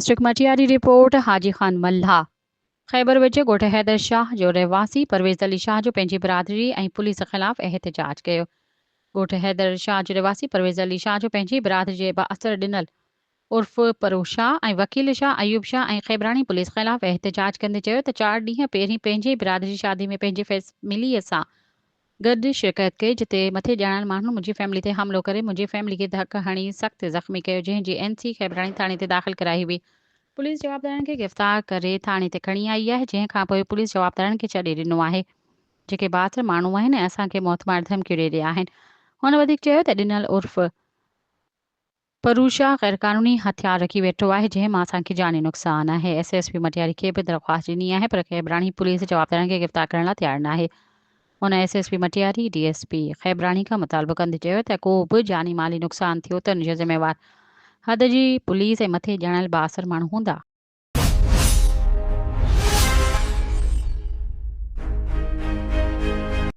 District Matiari report हाजी खान मल्हा। ख़ैबर विच ॻोठ हैदर शाह जो रहवासी परवेज़ अली शाह जो पंहिंजी बिरादरी ऐं पुलिस ख़िलाफ़ एहतजाज कयो। ॻोठ हैदर शाह जो रहवासी परवेज़ अली शाह जो पंहिंजी बिरादरी जे बाअसर ॾिनल उर्फ़ परू शाह ऐं वकील शाह अयूब शाह ऐं ख़ैबरानी पुलिस ख़िलाफ़ एहतजाज कंदे चयो त 4 ॾींहं पहिरीं पंहिंजे बिरादरी शादी में पंहिंजे फैमिलीअ सां गॾु शिरकत कई, जिते मथे ॼाणल माण्हुनि मुंहिंजी फैमिली ते हमिलो करे मुंहिंजी फैमिली खे धक हणी सख़्तु ज़ख़्मी कयो, जंहिंजी NC ख़ैबरानी थाणे ते दाख़िल कराई हुई। पुलिस जवाबदारनि खे गिरफ़्तार करे थाणे ते खणी आई आहे, जंहिं खां पोइ पुलिस जवाबदारनि खे छॾे ॾिनो आहे। जेके बाथिर माण्हू आहिनि ऐं असांखे मौतमार धमकियूं ॾेई रहिया आहिनि। हुन वधीक चयो त ॾिनल उर्फ़ परूशा ग़ैरक़ानूनी हथियार रखी वेठो आहे, जंहिं मां असांखे जानी नुक़सान आहे। SSP मटियारी खे बि दरख़्वास्त ॾिनी आहे, पर ख़ैबरानी पुलिस जवाबदारनि खे गिरफ़्तार करण लाइ तयारु न आहे। हुन SSP मटियारी DSP ख़ैबरानी खां मुतालबो कंदे चयो त को बि जानी माली नुक़सान थियो त हुनजो ज़िम्मेवार हद जी पुलिस ऐं मथे ॼाणल बाअसर माण्हू हूंदा।